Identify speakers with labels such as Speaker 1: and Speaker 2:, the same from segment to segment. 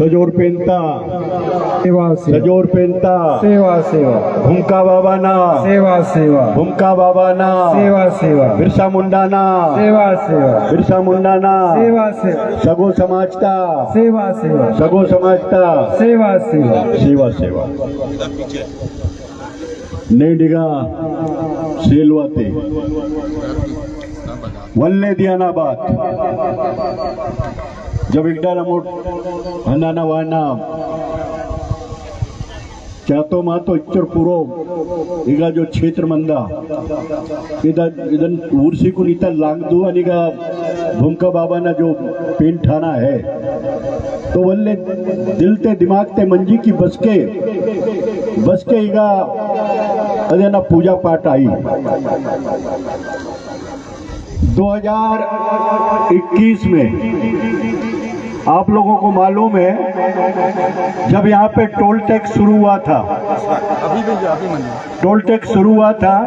Speaker 1: सजोर पेंता
Speaker 2: सेवा सेवा
Speaker 1: सजोर पेंता
Speaker 2: सेवा सेवा
Speaker 1: भूमका बाबा ना
Speaker 2: सेवा सेवा
Speaker 1: भूमका बाबा ना
Speaker 2: सेवा सेवा
Speaker 1: बिरसा मुंडा ना
Speaker 2: सेवा सेवा
Speaker 1: बिरसा मुंडा ना
Speaker 2: सेवा सेवा
Speaker 1: सगो समाजता
Speaker 2: सेवा सेवा
Speaker 1: सगो समाजता
Speaker 2: सेवा सेवा
Speaker 1: सेवा सेवा नेडिगा सेलवाते वल्ले दियानाबाद जब एकदा नमोट हनाना वाना चातो मातो इच्चर पुरो इगा जो क्षेत्र मंदा इधन उर्सी को नीता लांग दो अनिगा भूमका बाबा ना जो पेन ठाना है तो वल्ले दिल ते दिमाग ते मंजी की बस के इगा अरे ना पूजा पाठ आई 2021 में आप लोगों को मालूम है जब यहाँ पे टोल टैक्स शुरू हुआ था, टोल टैक्स शुरू हुआ था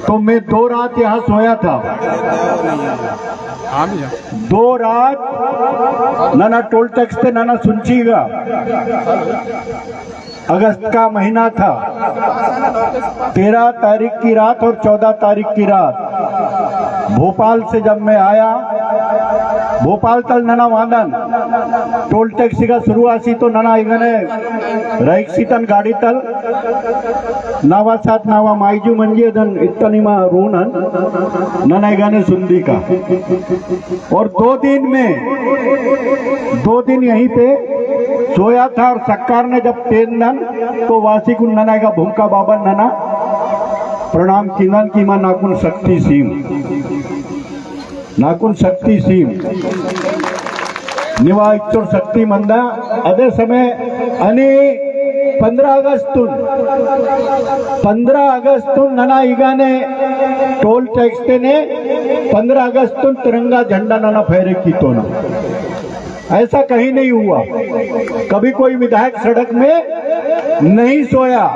Speaker 1: तो मैं 2 रात यहाँ सोया था। 2 रात नाना टोल टैक्स पे नाना सुनचीगा। अगस्त का महीना था, 13 तारीख की रात और 14 तारीख की रात भोपाल से जब मैं आया, भोपाल तल नना वादन टोल टैक्सी का शुरुआसी तो नना इगने रैक्सीतन गाड़ी तल नावा साथ नावा माइजू मंजे दन इतनी मा रूनन नना इगने सुंदी का। और 2 दिन यहीं पे सोया था और सरकार ने जब तेन नन तो वासी कुन नना का भूमका बाबा नना प्रणाम किनन की मां नाकुन शक्ति सीम नाकुन शक्ति सीम निवा इच्चर शक्ति मंदा अदे समय अनि 15 अगस्त नना इगाने टोल टैक्स ने 15 अगस्त तिरंगा झंडा नना फहरे की तो ना ऐसा कहीं नहीं हुआ। कभी कोई विधायक सड़क में नहीं सोया,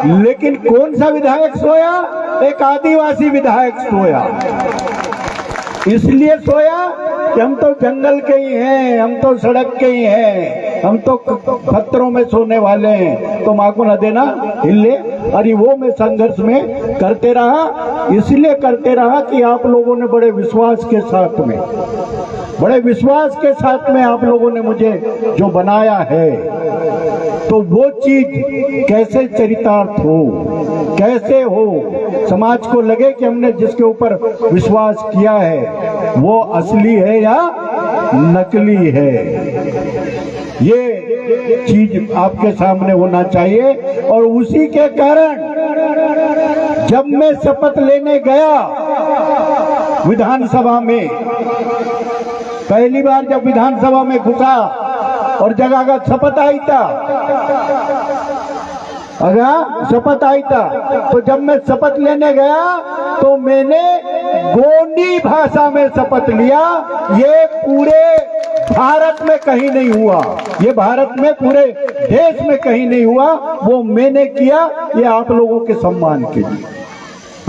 Speaker 1: लेकिन कौन सा विधायक सोया? एक आदिवासी विधायक सोया। इसलिए सोया कि हम तो जंगल के ही हैं, हम तो सड़क के ही हैं, हम तो खतरों में सोने वाले हैं, तो माँ को न देना हिले। अरे वो मैं संघर्ष में करते रहा, इसलिए करते रहा कि आप लोगों ने बड़े विश्वास के साथ में आप लोगों ने मुझे जो बनाया है, तो वो चीज कैसे चरितार्थ हो, कैसे हो, समाज को लगे कि हमने जिसके ऊपर विश्वास किया है वो असली है या नकली है, ये चीज आपके सामने होना चाहिए। और उसी के कारण जब मैं शपथ लेने गया विधानसभा में, पहली बार जब विधानसभा में घुसा और जगह का शपथ आई था, शपथ आई था, तो जब मैं शपथ लेने गया तो मैंने गोंडी भाषा में शपथ लिया। ये पूरे भारत में कहीं नहीं हुआ, ये भारत में पूरे देश में कहीं नहीं हुआ, वो मैंने किया। ये आप लोगों के सम्मान के लिए,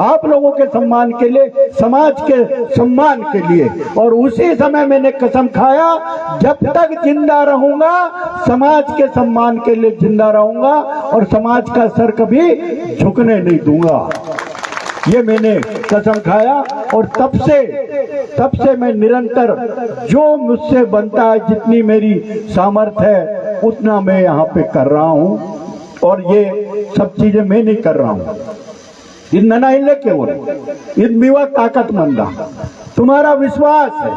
Speaker 1: आप लोगों के सम्मान के लिए, समाज के सम्मान के लिए। और उसी समय मैंने कसम खाया, जब तक जिंदा रहूंगा समाज के सम्मान के लिए जिंदा रहूंगा और समाज का सर कभी झुकने नहीं दूंगा। ये मैंने कसम खाया और तब से मैं निरंतर जो मुझसे बनता है, जितनी मेरी सामर्थ्य है उतना मैं यहाँ पे कर रहा हूँ। और ये सब चीजें मैं नहीं कर रहा हूँ, इन नना हिले केवल इन बीवा ताकतमंदा तुम्हारा विश्वास है,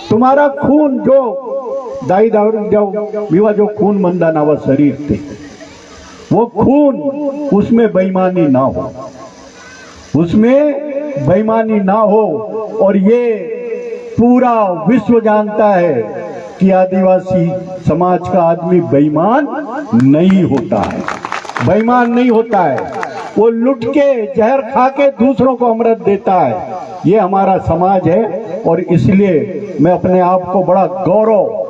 Speaker 1: तुम्हारा खून जो दाई दावर जो बीवा जो खून मंदा नावा शरीर थे, वो खून उसमें बेईमानी ना हो, उसमें बेईमानी ना हो। और ये पूरा विश्व जानता है कि आदिवासी समाज का आदमी बेईमान नहीं होता है, बेईमान नहीं होता है। वो लुट के जहर खा के दूसरों को अमृत देता है। ये हमारा समाज है और इसलिए मैं अपने आप को बड़ा गौरव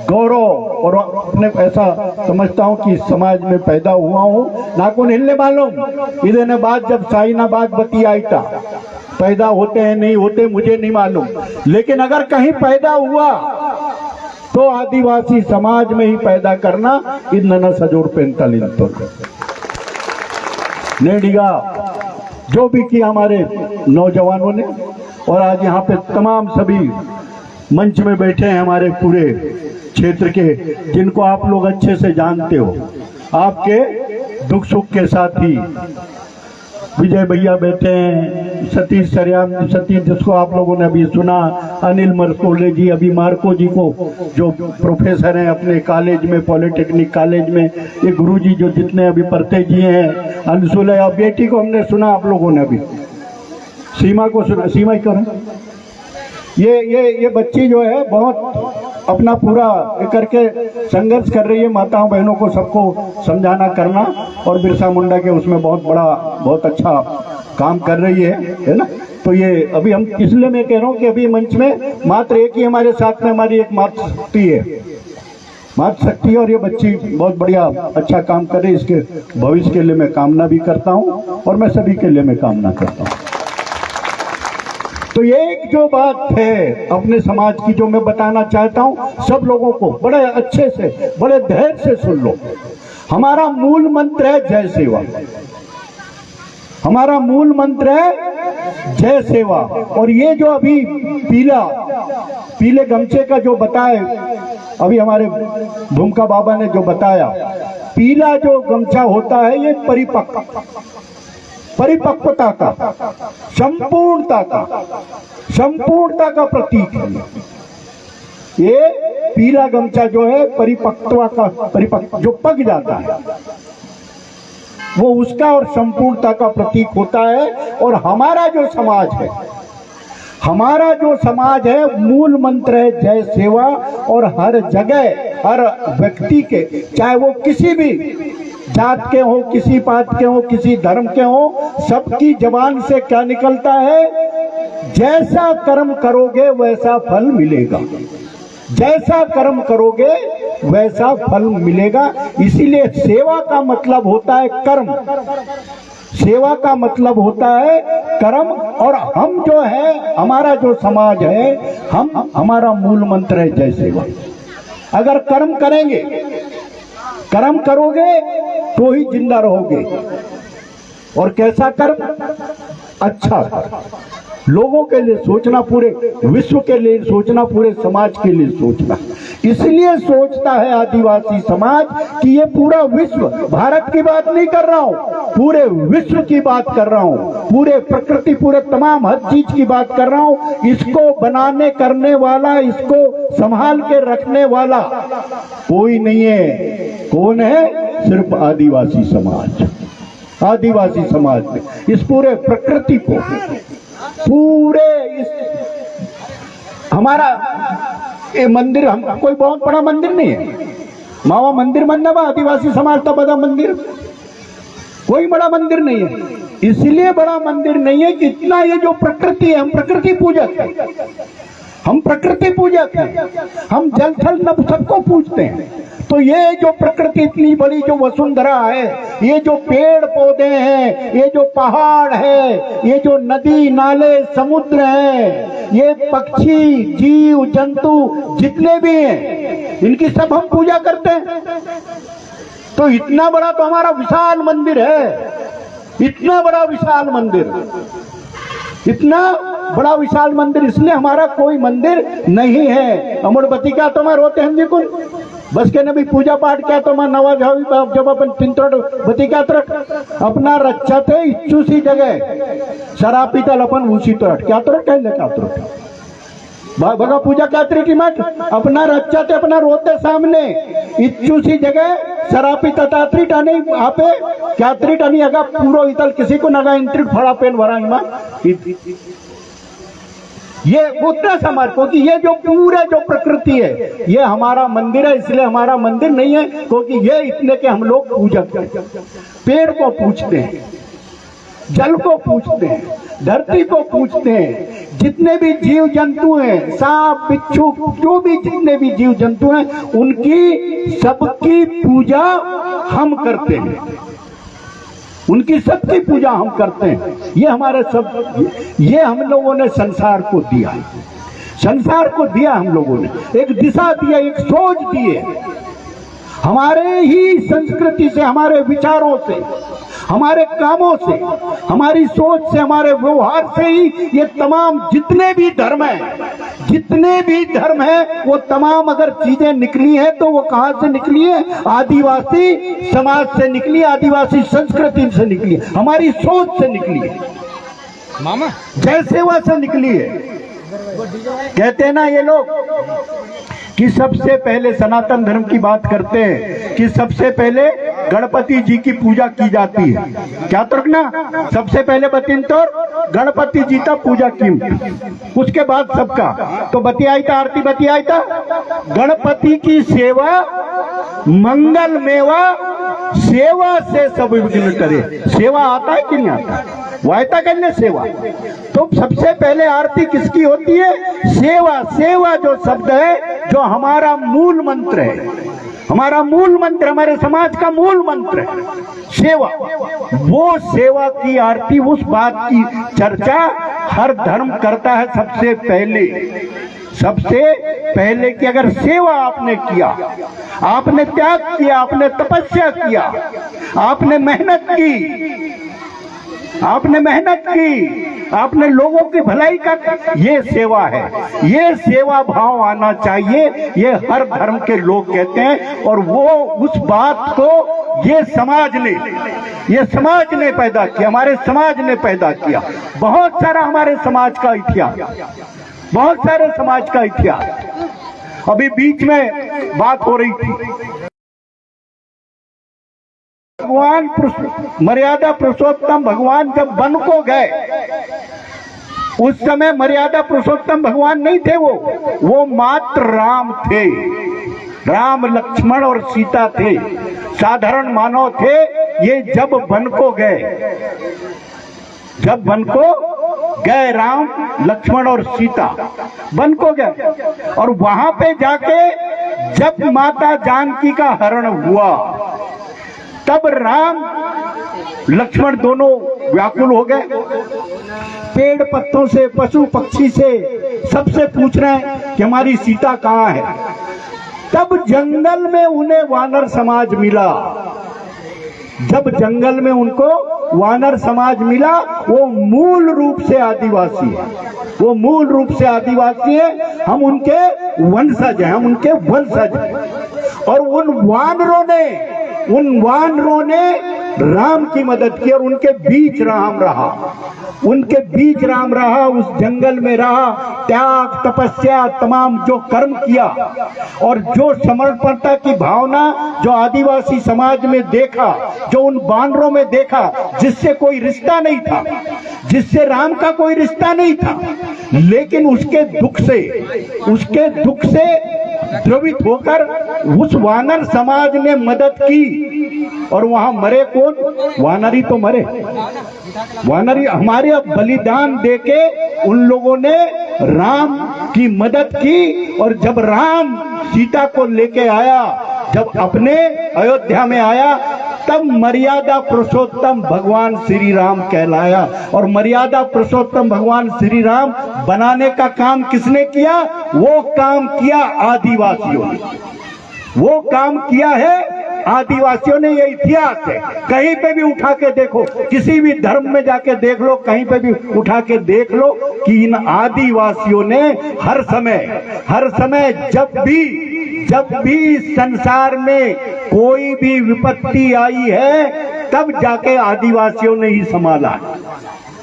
Speaker 1: और अपने ऐसा समझता हूँ कि समाज में पैदा हुआ हूँ। नाकुन हिलने मालूम इधर ने बात जब साइनाबाद बती आई था, पैदा होते हैं नहीं होते मुझे नहीं मालूम, लेकिन अगर कहीं पैदा हुआ तो आदिवासी समाज में ही पैदा करना इतना सजोड़ पेंतालीन तो नेडिगा जो भी किया हमारे नौजवानों ने। और आज यहाँ पे तमाम सभी मंच में बैठे हैं हमारे पूरे क्षेत्र के, जिनको आप लोग अच्छे से जानते हो, आपके दुख सुख के साथी विजय भैया बैठे हैं, सतीश सरयाम, सतीश जिसको आप लोगों ने अभी सुना, अनिल मरकोले जी, अभी मार्को जी को जो प्रोफेसर हैं अपने कॉलेज में, पॉलिटेक्निक कॉलेज में, ये गुरु जी जो जितने अभी पढ़ते जी हैं, अंशुलया बेटी को हमने सुना आप लोगों ने, अभी सीमा को सुना, सीमा ही करें, ये बच्ची जो है बहुत अपना पूरा करके संघर्ष कर रही है, माताओं बहनों को सबको समझाना करना, और बिरसा मुंडा के उसमें बहुत अच्छा काम कर रही है ना। तो ये अभी हम इसलिए मैं कह रहा हूँ कि अभी मंच में मात्र एक ही हमारे साथ में हमारी एक मातृशक्ति है, मातृशक्ति, और ये बच्ची बहुत बढ़िया अच्छा काम कर रही है। इसके भविष्य के लिए मैं कामना भी करता हूँ और मैं सभी के लिए मैं कामना करता हूँ। तो ये एक जो बात है अपने समाज की जो मैं बताना चाहता हूँ सब लोगों को, बड़े अच्छे से बड़े धैर्य से सुन लो। हमारा मूल मंत्र है जय सेवा, हमारा मूल मंत्र है जय सेवा। और ये जो अभी पीले गमछे का जो बताए अभी हमारे भूमका बाबा ने जो बताया, पीला जो गमछा होता है ये परिपक्वता का, संपूर्णता का प्रतीक है। ये पीला गमछा जो है परिपक्व जो पक जाता है वो उसका और संपूर्णता का प्रतीक होता है। और हमारा जो समाज है मूल मंत्र है जय सेवा। और हर जगह हर व्यक्ति के, चाहे वो किसी भी जात के हो, किसी पात के हो, किसी धर्म के हो, सबकी जबान से क्या निकलता है, जैसा कर्म करोगे वैसा फल मिलेगा, जैसा कर्म करोगे वैसा फल मिलेगा। इसीलिए सेवा का मतलब होता है कर्म, सेवा का मतलब होता है कर्म। और हम जो है, हमारा जो समाज है, हमारा मूल मंत्र है जय सेवा। अगर कर्म करेंगे, कर्म करोगे तो ही जिंदा रहोगे। और कैसा कर्म? अच्छा कर्म, लोगों के लिए सोचना, पूरे विश्व के लिए सोचना, पूरे समाज के लिए सोचना। इसलिए सोचता है आदिवासी समाज कि ये पूरा विश्व, भारत की बात नहीं कर रहा हूं, पूरे विश्व की बात कर रहा हूं, पूरे प्रकृति, पूरे तमाम हर चीज की बात कर रहा हूं। इसको बनाने करने वाला, इसको संभाल के रखने वाला कोई नहीं है। कौन है? सिर्फ आदिवासी समाज। आदिवासी समाज में इस पूरे प्रकृति को, पूरे इस हमारा ये मंदिर, हम कोई बहुत बड़ा मंदिर नहीं है, मावा मंदिर बनना बा आदिवासी समाज का बड़ा मंदिर, कोई बड़ा मंदिर नहीं है। इसलिए बड़ा मंदिर नहीं है कि इतना ये जो प्रकृति है, हम प्रकृति पूजक है, हम प्रकृति पूजक हैं, हम जल थल नभ सबको पूजते हैं। तो ये जो प्रकृति इतनी बड़ी जो वसुंधरा है, ये जो पेड़ पौधे हैं, ये जो पहाड़ है, ये जो नदी नाले समुद्र हैं, ये पक्षी जीव जंतु जितने भी हैं, इनकी सब हम पूजा करते हैं। तो इतना बड़ा तो हमारा विशाल मंदिर है, इतना बड़ा विशाल मंदिर, इतना बड़ा विशाल मंदिर। इसलिए हमारा कोई मंदिर नहीं है। अमरबती क्या तो मैं रोते हैं जी कुल बस के नबी पूजा पाठ क्या तो मैं नवा जब अपन तिंतोड़ बती क्या तरह अपना रक्षा थे इच्छु सी जगह शराब पीतल अपन उसी तरह क्या तरह कह ले क्या तरह भगा पूजा क्या तरी की मत अपना रक्षा थे अपना रोते सामने इच्छु सी जगह शराबी ततात्री टानी आपे क्या तरी टानी अगा पूरो इतल किसी को नगा इंट्रिक फड़ा पेन वरांगमा ये उतना समझ को कि ये जो पूरे जो प्रकृति है ये हमारा मंदिर है। इसलिए हमारा मंदिर नहीं है क्योंकि ये इतने के हम लोग पूजक हैं। पेड़ को पूछते हैं, जल को पूछते हैं, धरती को पूछते हैं, जितने भी जीव जंतु हैं, सांप बिच्छू जो भी जितने भी जीव जंतु हैं, उनकी सबकी पूजा हम करते हैं, उनकी सबकी पूजा हम करते हैं। ये हमारे सब, ये हम लोगों ने संसार को दिया है। संसार को दिया हम लोगों ने, एक दिशा दिया, एक सोच दिए। हमारे ही संस्कृति से, हमारे विचारों से, हमारे कामों से, हमारी सोच से, हमारे व्यवहार से ही ये तमाम जितने भी धर्म हैं वो तमाम अगर चीजें निकली हैं तो वो कहां से निकली है? आदिवासी समाज से निकली, आदिवासी संस्कृति से निकली, हमारी सोच से निकली है,
Speaker 2: मामा
Speaker 1: जय सेवा से निकली है। कहते हैं ना ये लोग कि सबसे पहले सनातन धर्म की बात करते हैं कि सबसे पहले गणपति जी की पूजा की जाती है। क्या तो ना, सबसे पहले बतिन तो गणपति जी का पूजा की, उसके बाद सबका। तो बतियाई था, आरती बतियाई था, गणपति की सेवा मंगल मेवा, सेवा से सब विघ्न करे। सेवा आता है कि नहीं आता? वायता करने सेवा। तो सबसे पहले आरती किसकी होती है? सेवा। सेवा जो शब्द है, जो हमारा मूल मंत्र है, हमारा मूल मंत्र, हमारे समाज का मूल मंत्र है सेवा। वो सेवा की आरती, उस बात की चर्चा हर धर्म करता है सबसे पहले। सबसे पहले कि अगर सेवा आपने किया, आपने त्याग किया, आपने तपस्या किया, आपने मेहनत की, आपने लोगों की भलाई का, ये सेवा है। ये सेवा भाव आना चाहिए, ये हर धर्म के लोग कहते हैं। और वो उस बात को ये समाज ने पैदा किया, हमारे समाज ने पैदा किया। बहुत सारा हमारे समाज का इतिहास, बहुत सारे समाज का इतिहास। अभी बीच में बात हो रही थी, भगवान मर्यादा पुरुषोत्तम भगवान जब वन को गए, उस समय मर्यादा पुरुषोत्तम भगवान नहीं थे, वो मात्र राम थे। राम, लक्ष्मण और सीता थे, साधारण मानव थे। ये जब वन को गए राम, लक्ष्मण और सीता वन को गए, और वहां पे जाके जब माता जानकी का हरण हुआ, तब राम लक्ष्मण दोनों व्याकुल हो गए। पेड़ पत्तों से, पशु पक्षी से, सबसे पूछ रहे हैं कि हमारी सीता कहाँ है। तब जंगल में उन्हें वानर समाज मिला। जब जंगल में उनको वानर समाज मिला, वो मूल रूप से आदिवासी है, वो मूल रूप से आदिवासी है। हम उनके वंशज हैं, और उन वानरों ने राम की मदद की, और उनके बीच राम रहा, उस जंगल में रहा, त्याग तपस्या तमाम जो कर्म किया, और जो समर्पणता की भावना जो आदिवासी समाज में देखा, जो उन वानरों में देखा, जिससे कोई रिश्ता नहीं था, जिससे राम का कोई रिश्ता नहीं था, लेकिन उसके दुख से द्रवित होकर उस वानर समाज ने मदद की। और वहां मरे कौन? वानरी तो मरे, वानरी हमारे बलिदान देके उन लोगों ने राम की मदद की। और जब राम सीता को लेके आया, जब अपने अयोध्या में आया, तब मर्यादा पुरुषोत्तम भगवान श्री राम कहलाया। और मर्यादा पुरुषोत्तम भगवान श्री राम बनाने का काम किसने किया? वो काम किया आदिवासियों ने, वो काम किया है आदिवासियों ने। ये इतिहास है, कहीं पे भी उठा के देखो, किसी भी धर्म में जाके देख लो, कहीं पे भी उठा के देख लो कि इन आदिवासियों ने हर समय जब भी संसार में कोई भी विपत्ति आई है, तब जाके आदिवासियों ने ही संभाला,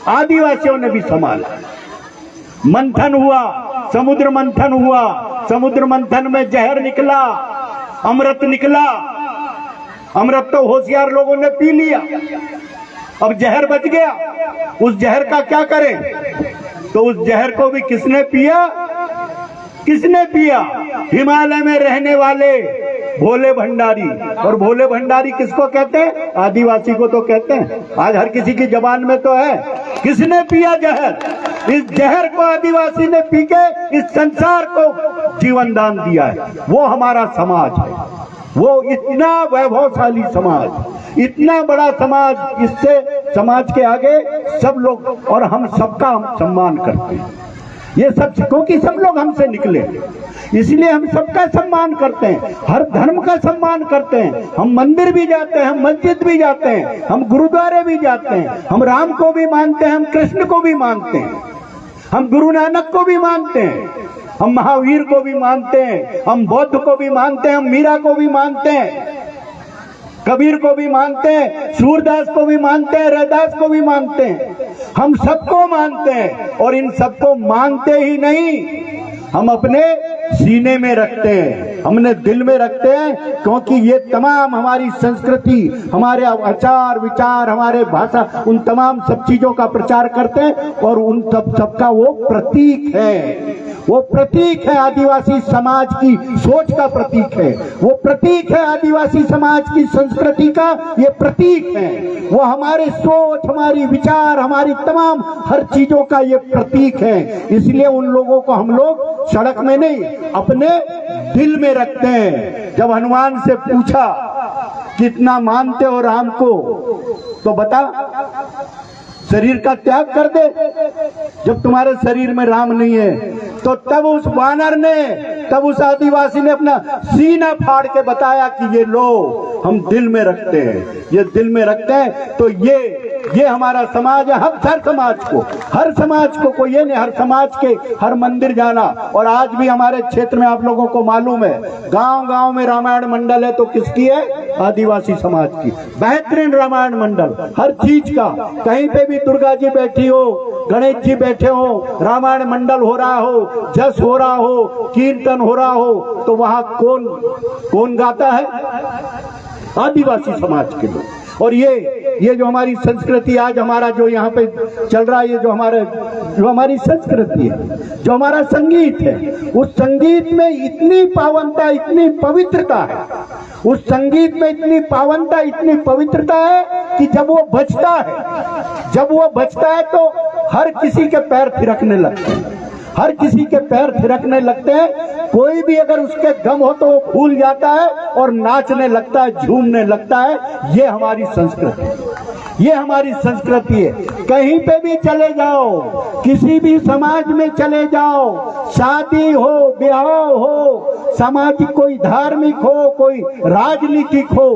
Speaker 1: आदिवासियों ने भी संभाला। मंथन हुआ, समुद्र मंथन में जहर निकला, अमृत निकला। अमृत तो होशियार लोगों ने पी लिया, अब जहर बच गया। उस जहर का क्या करें? तो उस जहर को भी किसने पिया? हिमालय में रहने वाले भोले भंडारी। और भोले भंडारी किसको कहते हैं? आदिवासी को तो कहते हैं। आज हर किसी की जबान में तो है। किसने पिया जहर? इस जहर को आदिवासी ने पी के इस संसार को जीवन दान दिया है। वो हमारा समाज है, वो इतना वैभवशाली समाज, इतना बड़ा समाज। इससे समाज के आगे सब लोग, और हम सबका हम सम्मान करते हैं। ये सब, क्योंकि सब लोग हमसे निकले, इसलिए हम सबका सम्मान करते हैं, हर धर्म का सम्मान करते हैं। हम मंदिर भी जाते हैं, हम मस्जिद भी जाते हैं, हम गुरुद्वारे भी जाते हैं, हम राम को भी मानते हैं, हम कृष्ण को भी मानते हैं, हम गुरु नानक को भी मानते हैं, हम महावीर को भी मानते हैं, हम बौद्ध को भी मानते हैं, हम मीरा को भी मानते हैं, कबीर को भी मानते हैं, सूरदास को भी मानते हैं, रैदास को भी मानते हैं। हम सबको मानते हैं, और इन सबको मानते ही नहीं, हम अपने सीने में रखते हैं, हमने दिल में रखते हैं, क्योंकि ये तमाम हमारी संस्कृति, हमारे आचार विचार, हमारे भाषा, उन तमाम सब चीजों का प्रचार करते हैं, और उन सबका वो प्रतीक है, वो प्रतीक है आदिवासी समाज की सोच का प्रतीक है, वो प्रतीक है आदिवासी समाज की संस्कृति का, ये प्रतीक है, वो हमारे सोच, हमारी विचार, हमारी तमाम हर चीजों का ये प्रतीक है। इसलिए उन लोगों को हम लोग सड़क में नहीं, अपने दिल में रखते हैं। जब हनुमान से पूछा कितना मानते हो राम को, तो बता, शरीर का त्याग कर दे, जब तुम्हारे शरीर में राम नहीं है। तो तब उस वानर ने, तब उस आदिवासी ने अपना सीना फाड़ के बताया कि ये लो, हम दिल में रखते हैं, ये दिल में रखते हैं। तो ये हमारा समाज है, हर समाज को ये नहीं, हर समाज के हर मंदिर जाना। और आज भी हमारे क्षेत्र में आप लोगों को मालूम है, गांव-गांव में रामायण मंडल है, तो किसकी है? आदिवासी समाज की। बेहतरीन रामायण मंडल, हर चीज का, कहीं पे भी दुर्गा जी बैठी हो, गणेश जी बैठे हो, रामायण मंडल हो रहा हो, जस हो रहा हो, कीर्तन हो रहा हो, तो वहां कौन गाता है? आदिवासी समाज के लोग। और ये जो हमारी संस्कृति, आज हमारा जो यहाँ पे चल रहा है, ये जो हमारी संस्कृति है, जो हमारा संगीत है, उस संगीत में इतनी पावनता, इतनी पवित्रता है, उस संगीत में इतनी पावनता, इतनी पवित्रता है कि जब वो बजता है तो हर किसी के पैर थिरकने लगते हैं, हर किसी के पैर थिरकने लगते हैं। कोई भी अगर उसके गम हो तो वो भूल जाता है और नाचने लगता है, झूमने लगता है। ये हमारी संस्कृति, ये हमारी संस्कृति है। कहीं पे भी चले जाओ, किसी भी समाज में चले जाओ, शादी हो, ब्याह हो, सामाजिक, कोई धार्मिक हो, कोई राजनीतिक हो,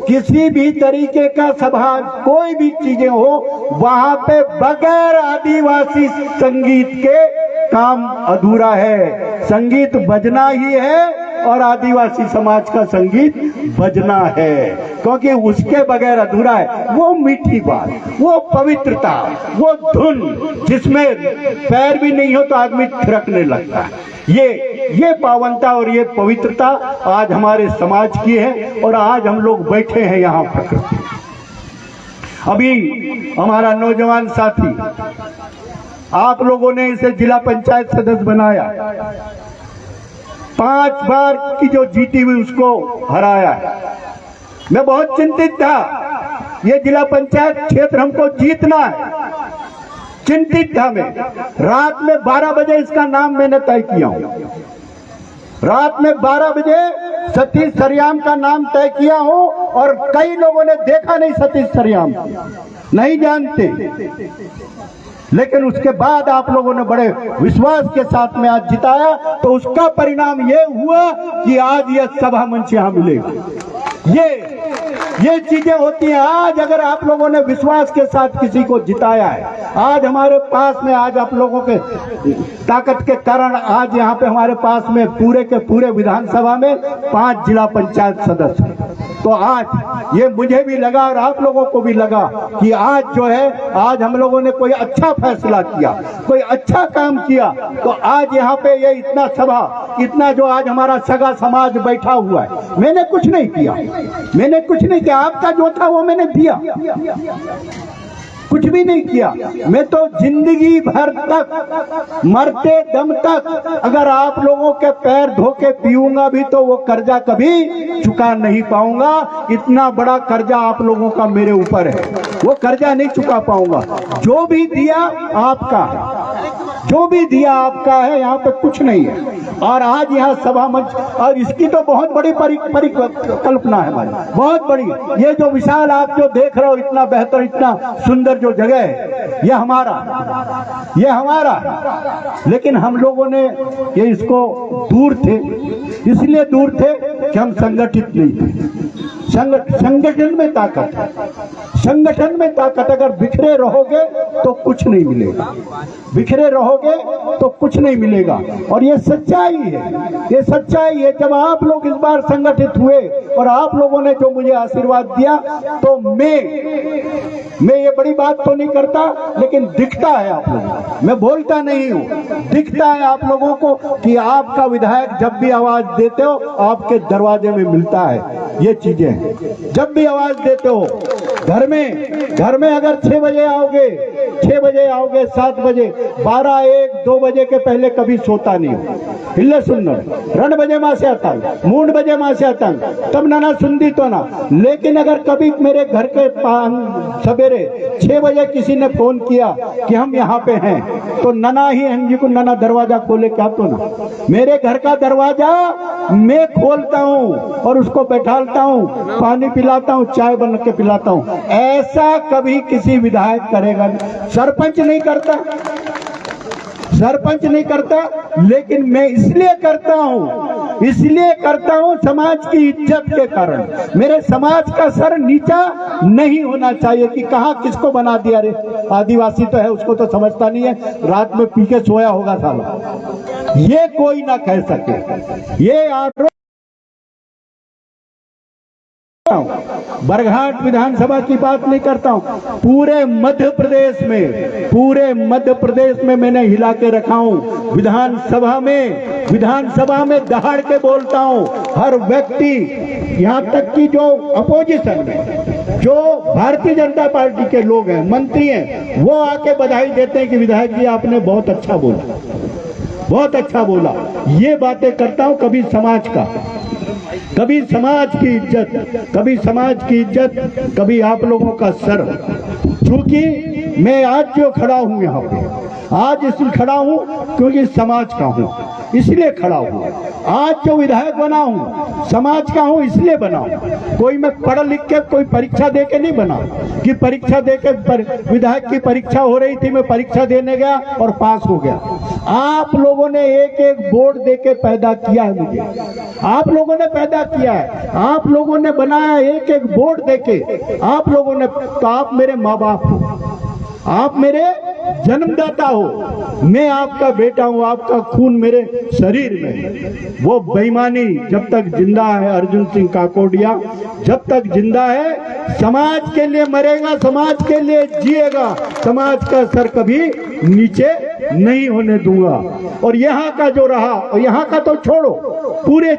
Speaker 1: किसी भी तरीके का सभा, कोई भी चीजें हो, वहां पे बगैर आदिवासी संगीत के काम अधूरा है। संगीत बजना ही है, और आदिवासी समाज का संगीत बजना है, क्योंकि उसके बगैर अधूरा है। वो मीठी बात, वो पवित्रता, वो धुन जिसमें पैर भी नहीं हो तो आदमी थिरकने लगता है। ये पावनता और ये पवित्रता आज हमारे समाज की है, और आज हम लोग बैठे हैं यहाँ प्रकृति। अभी हमारा नौजवान साथी, आप लोगों ने इसे जिला पंचायत सदस्य बनाया, 5 बार की जो जीती हुई उसको हराया। मैं बहुत चिंतित था, ये जिला पंचायत क्षेत्र हमको जीतना है, चिंतित था मैं। रात में 12 बजे इसका नाम मैंने तय किया हूं, रात में 12 बजे सतीश सरियाम का नाम तय किया हूं। और कई लोगों ने देखा नहीं सतीश सरियाम, नहीं जानते, लेकिन उसके बाद आप लोगों ने बड़े विश्वास के साथ में आज जिताया, तो उसका परिणाम ये हुआ कि आज ये सभा मंच यहाँ मिलेगा। ये चीजें होती हैं। आज अगर आप लोगों ने विश्वास के साथ किसी को जिताया है, आज हमारे पास में, आज आप लोगों के ताकत के कारण आज यहाँ पे हमारे पास में पूरे के पूरे विधानसभा में 5 जिला पंचायत सदस्य हैं। तो आज ये मुझे भी लगा और आप लोगों को भी लगा कि आज जो है, आज हम लोगों ने कोई अच्छा फैसला किया, कोई अच्छा काम किया। तो आज यहाँ पे ये इतना सभा, इतना जो आज हमारा सगा समाज बैठा हुआ है, मैंने कुछ नहीं किया, मैंने कुछ नहीं किया, आपका जो था वो मैंने दिया, कुछ भी नहीं किया। मैं तो जिंदगी भर तक, मरते दम तक अगर आप लोगों के पैर धो के पीऊंगा भी तो वो कर्जा कभी चुका नहीं पाऊंगा। इतना बड़ा कर्जा आप लोगों का मेरे ऊपर है, वो कर्जा नहीं चुका पाऊंगा। जो भी दिया आपका है, जो भी दिया आपका है, यहाँ पे कुछ नहीं है। और आज यहाँ सभा मंच, और इसकी तो बहुत बड़ी परिकल्पना है हमारी, बहुत बड़ी। ये जो विशाल आप जो देख रहे हो, इतना बेहतर, इतना सुंदर जो जगह है, ये हमारा। लेकिन हम लोगों ने ये इसको दूर थे, इसलिए दूर थे कि हम संगठित नहीं थे। संगठन में ताकत है, संगठन में ताकत। अगर बिखरे रहोगे तो कुछ नहीं मिलेगा, बिखरे रहोगे तो कुछ नहीं मिलेगा। और ये सच्चाई है, ये सच्चाई है। जब आप लोग इस बार संगठित हुए और आप लोगों ने जो मुझे आशीर्वाद दिया, तो मैं ये बड़ी बात तो नहीं करता, लेकिन दिखता है आप लोगों, मैं बोलता नहीं हूँ, दिखता है आप लोगों को कि आपका विधायक जब भी आवाज देते हो आपके दरवाजे में मिलता है। ये चीजें हैं, जब भी आवाज देते हो, घर में अगर 6 बजे आओगे, 6 बजे आओगे, 7 बजे, 12, 1, 2 बजे के पहले कभी सोता नहीं हो। हिल्ले सुनना 2 बजे माँ से आता, 3 बजे माँ से आता, तब नाना सुनती तो ना। लेकिन अगर कभी मेरे घर के सवेरे 6 बजे किसी ने फोन किया कि हम यहाँ पे हैं, तो नना ही हम जी को नना दरवाजा खोले क्या, तो ना मेरे घर का दरवाजा मैं खोलता हूँ और उसको बैठालता हूँ, पानी पिलाता हूँ, चाय बन के पिलाता हूँ। ऐसा कभी किसी विधायक करेगा नहीं, सरपंच नहीं करता, सरपंच नहीं करता। लेकिन मैं इसलिए करता हूं समाज की इज्जत के कारण। मेरे समाज का सर नीचा नहीं होना चाहिए कि कहां किसको बना दिया। रे आदिवासी तो है, उसको तो समझता नहीं है, रात में पी के सोया होगा साला, ये कोई ना कह सके। ये आरोप बरघाट विधानसभा की बात नहीं करता हूं, पूरे मध्य प्रदेश में मैंने हिला के रखा हूं। विधानसभा में दहाड़ के बोलता हूं। हर व्यक्ति, यहां तक कि जो अपोजिशन में जो भारतीय जनता पार्टी के लोग हैं, मंत्री हैं, वो आके बधाई देते हैं कि विधायक जी आपने बहुत अच्छा बोला, बहुत अच्छा बोला। ये बातें करता हूं। कभी समाज का, कभी समाज की इज्जत, कभी आप लोगों का सर। क्योंकि मैं आज जो खड़ा हूं यहाँ पे, आज इसलिए खड़ा हूं क्योंकि समाज का हूं, इसलिए खड़ा हूं। आज जो विधायक बना हूं समाज का हूं, इसलिए बना हूं। कोई मैं पढ़ लिख के कोई परीक्षा दे के नहीं बना कि परीक्षा दे के विधायक की परीक्षा हो रही थी, मैं परीक्षा देने गया और पास हो गया। आप लोगों ने एक एक बोर्ड दे के पैदा किया है मुझे, आप लोगों ने पैदा किया है, आप लोगों ने बनाया एक एक बोर्ड दे के, आप लोगों ने। तो आप मेरे माँ बाप हो, आप मेरे जन्मदाता हो, मैं आपका बेटा हूं, आपका खून मेरे शरीर में। वो बेईमानी जब तक जिंदा है, अर्जुन सिंह काकोडिया जब तक जिंदा है, समाज के लिए मरेगा, समाज के लिए जिएगा, समाज का सर कभी नीचे नहीं होने दूंगा। और यहाँ का जो रहा, और यहाँ का तो छोड़ो, पूरे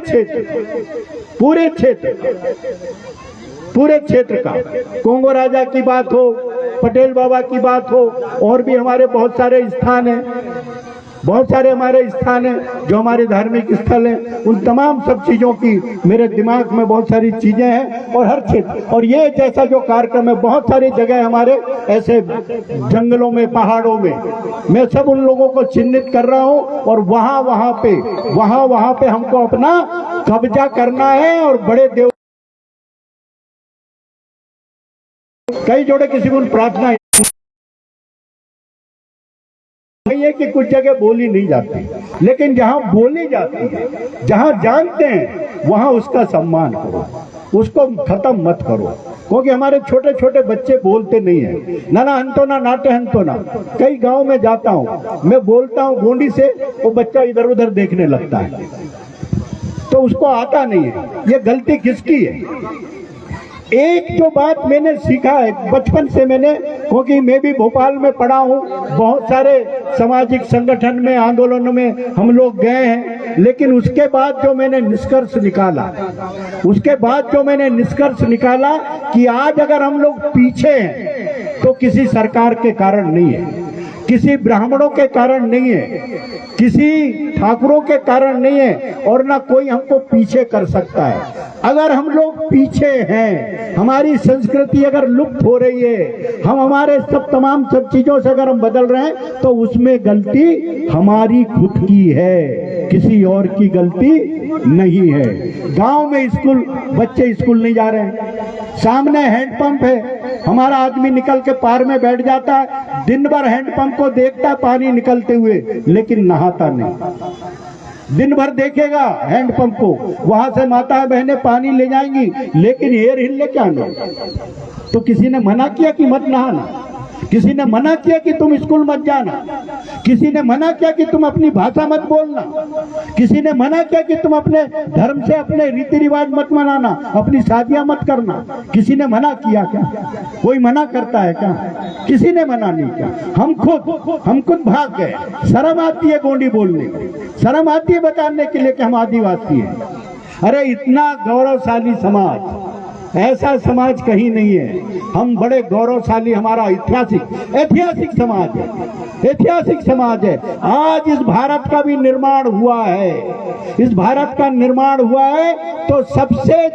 Speaker 1: क्षेत्र का, कोंगो राजा की बात हो, पटेल बाबा की बात हो, और भी हमारे बहुत सारे स्थान हैं, जो हमारे धार्मिक स्थल हैं, उन तमाम सब चीजों की मेरे दिमाग में बहुत सारी चीजें हैं। और हर क्षेत्र, और ये जैसा जो कार्यक्रम है, बहुत सारी जगह हमारे ऐसे जंगलों में, पहाड़ों में, मैं सब उन लोगों को चिन्हित कर रहा हूं। और वहां पे हमको अपना कब्जा करना है। और बड़े देव कई जोड़े किसी को प्रार्थना है कि कुछ जगह बोली नहीं जाती, लेकिन जहां बोली जाती है, जहां जानते हैं, वहां उसका सम्मान करो, उसको खत्म मत करो। क्योंकि हमारे छोटे छोटे बच्चे बोलते नहीं है, नाना हंतो ना नाटे हंतो ना। कई गांव में जाता हूं, मैं बोलता हूं गोंडी से, वो बच्चा इधर उधर देखने लगता है, तो उसको आता नहीं है। ये गलती किसकी है? एक जो बात मैंने सीखा है बचपन से, मैंने, क्योंकि मैं भी भोपाल में पढ़ा हूँ, बहुत सारे सामाजिक संगठन में, आंदोलनों में हम लोग गए हैं। लेकिन उसके बाद जो मैंने निष्कर्ष निकाला कि आज अगर हम लोग पीछे हैं तो किसी सरकार के कारण नहीं है, किसी ब्राह्मणों के कारण नहीं है, किसी ठाकुरों के कारण नहीं है, और ना कोई हमको पीछे कर सकता है। अगर हम लोग पीछे हैं, हमारी संस्कृति अगर लुप्त हो रही है, हम हमारे तमाम सब चीजों से अगर हम बदल रहे हैं, तो उसमें गलती हमारी खुद की है, किसी और की गलती नहीं है। गांव में स्कूल, बच्चे स्कूल नहीं जा रहे हैं, सामने हैंडपंप है, हमारा आदमी निकल के पार में बैठ जाता है, दिन भर हैंडपंप को देखता पानी निकलते हुए, लेकिन नहाता नहीं। दिन भर देखेगा हैंडपंप को, वहां से माताएं बहनें पानी ले जाएंगी, लेकिन एयर हिल लेके आना। तो किसी ने मना किया कि मत नहाना, किसी ने मना किया कि तुम स्कूल मत जाना, किसी ने मना किया कि तुम अपनी भाषा मत बोलना, किसी ने मना किया कि तुम अपने धर्म से अपने रीति रिवाज मत मनाना, अपनी शादियां मत करना। किसी ने मना किया क्या? कोई मना करता है क्या? किसी ने मना नहीं किया। हम खुद भाग गए। शर्म आती है गोंडी बोलने की, शर्म आती है बताने के लिए कि हम आदिवासी हैं। अरे इतना गौरवशाली समाज, ऐसा समाज कहीं नहीं है। हम बड़े गौरवशाली, हमारा ऐतिहासिक समाज है, ऐतिहासिक समाज है। आज इस भारत का भी निर्माण हुआ है, इस भारत का निर्माण हुआ है, तो सबसे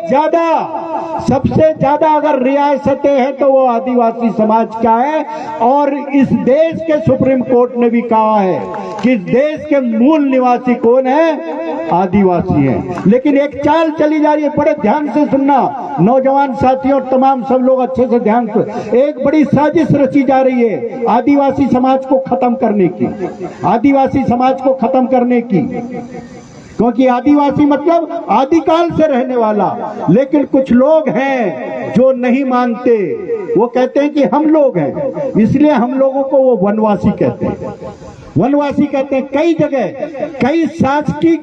Speaker 1: ज्यादा अगर रियासतें हैं तो वो आदिवासी समाज का है। और इस देश के सुप्रीम कोर्ट ने भी कहा है कि देश के मूल निवासी कौन है? आदिवासी हैं। लेकिन एक चाल चली जा रही है, बड़े ध्यान से सुनना नौजवान साथियों, तमाम सब लोग अच्छे से ध्यान से। एक बड़ी साजिश रची जा रही है आदिवासी समाज को खत्म करने की, आदिवासी समाज को खत्म करने की, क्योंकि आदिवासी मतलब आदिकाल से रहने वाला। लेकिन कुछ लोग हैं जो नहीं मानते, वो कहते हैं कि हम लोग हैं, इसलिए हम लोगों को वो वनवासी कहते हैं, वनवासी कहते हैं। कई जगह, कई शासकीय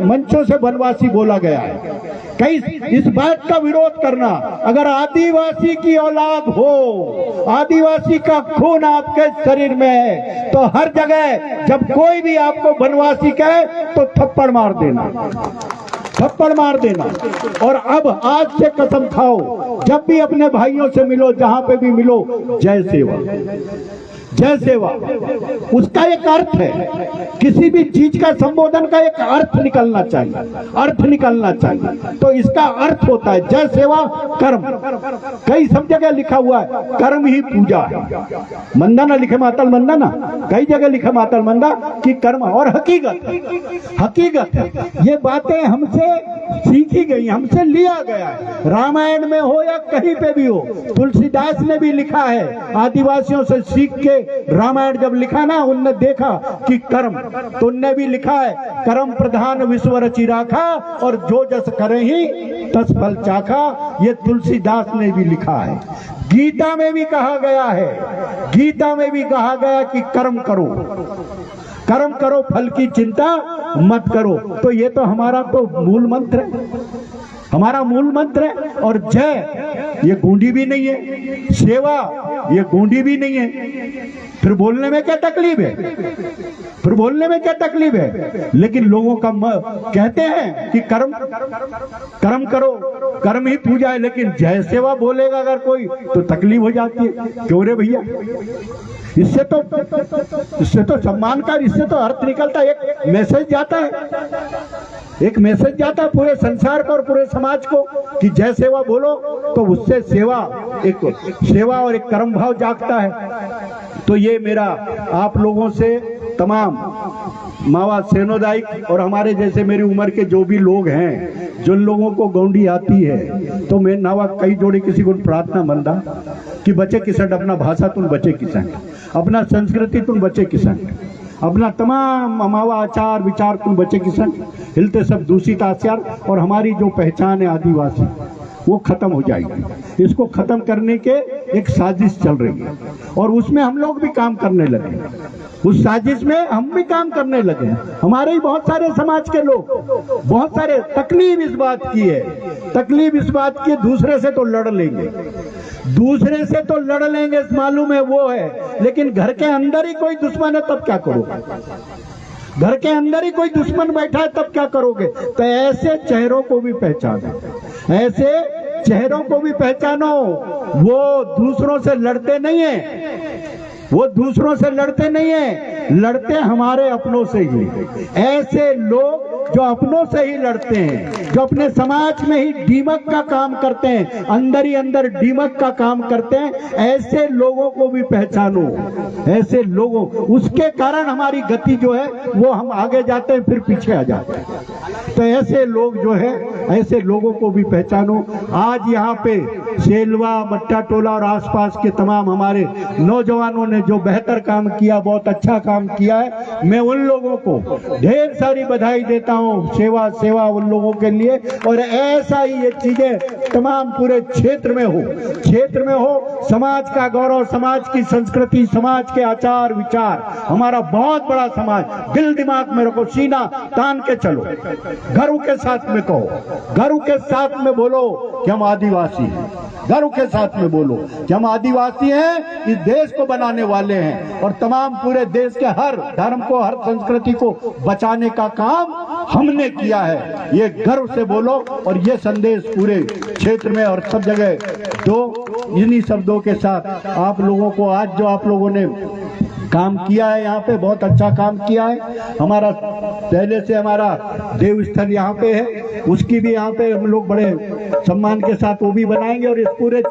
Speaker 1: मंचों से वनवासी बोला गया है। कई इस बात का विरोध करना, अगर आदिवासी की औलाद हो, आदिवासी का खून आपके शरीर में है, तो हर जगह जब कोई भी आपको वनवासी कहे तो थप्पड़ मार देना, थप्पड़ मार देना। और अब आज से कसम खाओ, जब भी अपने भाइयों से मिलो, जहां पे भी मिलो, जय सेवा, जय सेवा। उसका एक अर्थ है, किसी भी चीज का संबोधन का एक अर्थ निकलना चाहिए, अर्थ निकलना चाहिए। तो इसका अर्थ होता है जय सेवा कर्म। कई सब जगह लिखा हुआ है कर्म ही पूजा है। मंदा ना लिखे मातल मंदा ना, कई जगह लिखा मातल मंदा कि कर्म, और हकीकत है, हकीकत है। ये बातें हमसे सीखी गई, हमसे लिया गया है, रामायण में हो या कहीं पे भी हो। तुलसीदास ने भी लिखा है, आदिवासियों से सीख के रामायण जब लिखा ना, उनने देखा कि कर्म, तो उनने भी लिखा है कर्म प्रधान विश्व रचि राखा, और जो जस करे ही तस फल चाखा। ये तुलसीदास ने भी लिखा है। गीता में भी कहा गया है, गीता में भी कहा गया कि कर्म करो, कर्म करो, फल की चिंता मत करो। तो ये तो हमारा तो मूल मंत्र है, हमारा मूल मंत्र है। और जय ये गूंडी भी नहीं है, सेवा ये गूंडी भी नहीं है। फिर बोलने में क्या तकलीफ है, फिर बोलने में क्या तकलीफ है? लेकिन लोगों का कहते हैं कि कर्म करो, कर्म ही पूजा है। लेकिन जय सेवा बोलेगा अगर कोई तो तकलीफ हो जाती है। क्यों रे भैया? इससे तो सम्मान का, इससे तो अर्थ निकलता है, एक मैसेज जाता है, एक मैसेज जाता है पूरे संसार को और पूरे समाज को कि जय सेवा बोलो, तो उससे सेवा, एक सेवा और एक कर्म भाव जागता है। तो ये मेरा आप लोगों से, तमाम मावा सेनोदायिक और हमारे जैसे मेरी उम्र के जो भी लोग हैं, जिन लोगों को गौंडी आती है, तो मैं नावा कई जोड़े किसी को प्रार्थना मंदा कि बचे किसंट, अपना भाषा तुम बचे किसंट, अपना संस्कृति तुम बचे किसंट, अपना तमाम अमावा आचार विचार तुम बचे किसंट, हिलते सब दूषित आचार। और हमारी जो पहचान है आदिवासी, वो खत्म हो जाएगी। इसको खत्म करने के एक साजिश चल रही है, और उसमें हम लोग भी काम करने लगे, उस साजिश में हम भी काम करने लगे। हमारे ही बहुत सारे समाज के लोग, बहुत सारे, तकलीफ इस बात की है, तकलीफ इस बात की, दूसरे से तो लड़ लेंगे, दूसरे से तो लड़ लेंगे, मालूम है वो है। लेकिन घर के अंदर ही कोई दुश्मन है तब क्या करोगे? घर के अंदर ही कोई दुश्मन बैठा है तब क्या करोगे? तो ऐसे चेहरों को भी पहचानो, ऐसे चेहरों को भी पहचानो। वो दूसरों से लड़ते नहीं है, वो दूसरों से लड़ते नहीं है, लड़ते हमारे अपनों से ही। ऐसे लोग जो अपनों से ही लड़ते हैं, जो अपने समाज में ही दीमक का काम करते हैं, अंदर ही अंदर दीमक का काम करते हैं, ऐसे लोगों को भी पहचानो। ऐसे लोगों, उसके कारण हमारी गति जो है वो हम आगे जाते हैं फिर पीछे आ जाते हैं। तो ऐसे लोग जो है, ऐसे लोगों को भी पहचानो। आज यहाँ पे सेलवा, मट्टा टोला और आसपास के तमाम हमारे नौजवानों ने जो बेहतर काम किया, बहुत अच्छा काम किया है, मैं उन लोगों को ढेर सारी बधाई देता हूँ। सेवा सेवा उन लोगों के लिए। और ऐसा ही ये चीजें तमाम पूरे क्षेत्र में हो, समाज का गौरव, समाज की संस्कृति, समाज के आचार विचार, हमारा बहुत बड़ा समाज, दिल दिमाग में रखो, सीना तान के चलो, गर्व के साथ में कहो, गर्व के साथ में बोलो कि हम आदिवासी हैं, गर्व के साथ में बोलो कि हम आदिवासी हैं, इस देश को बनाने वाले हैं और तमाम पूरे देश के हर धर्म को, हर संस्कृति को बचाने का काम हमने किया है। ये गर्व से बोलो और ये संदेश पूरे क्षेत्र में और सब जगह दो। इन्हीं शब्दों के साथ आप लोगों को, आज जो आप लोगों ने काम किया है यहाँ पे, बहुत अच्छा काम किया है। हमारा पहले से हमारा देव स्थल यहाँ पे है, उसकी भी यहाँ पे हम लोग बड़े सम्मान के साथ वो भी बनाएंगे। और इस पूरे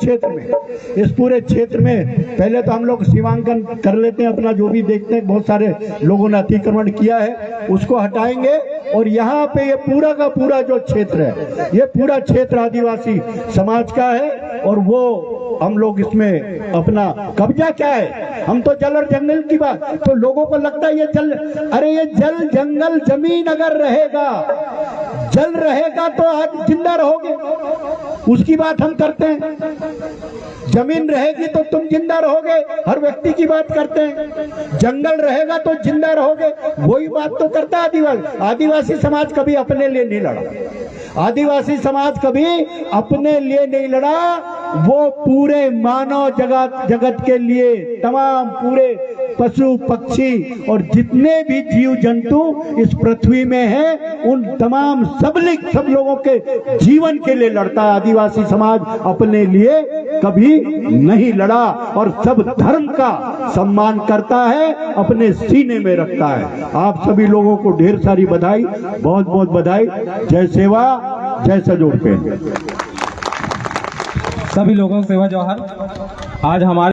Speaker 1: क्षेत्र में पहले तो हम लोग सीमांकन कर लेते हैं अपना, जो भी देखते हैं बहुत सारे लोगों ने अतिक्रमण किया है उसको हटाएंगे। और यहाँ पे ये पूरा का पूरा जो क्षेत्र है, ये पूरा क्षेत्र आदिवासी समाज का है और वो हम लोग इसमें अपना कब्जा क्या है, हम तो जल और जंगल की बात, तो लोगों को लगता है ये जल, अरे ये जल जंगल जमीन अगर रहेगा, जल रहेगा तो आज जिंदा रहोगे, उसकी बात हम करते हैं। जमीन रहेगी तो तुम जिंदा रहोगे, हर व्यक्ति की बात करते हैं। जंगल रहेगा तो जिंदा रहोगे, वही बात तो करता है आदिवासी। आदिवासी समाज कभी अपने लिए नहीं लड़ा, आदिवासी समाज कभी अपने लिए नहीं लड़ा, वो पूरे मानव जगत के लिए, तमाम पूरे पशु पक्षी और जितने भी जीव जंतु इस पृथ्वी में हैं, उन तमाम सब लोगों के जीवन के लिए लड़ता है। आदिवासी समाज अपने लिए कभी नहीं लड़ा और सब धर्म का सम्मान करता है, अपने सीने में रखता है। आप सभी लोगों को ढेर सारी बधाई, बहुत बहुत बधाई। जय सेवा, जय सजोड़ पे।
Speaker 2: सभी लोगों को सेवा जौहर। आज हमारे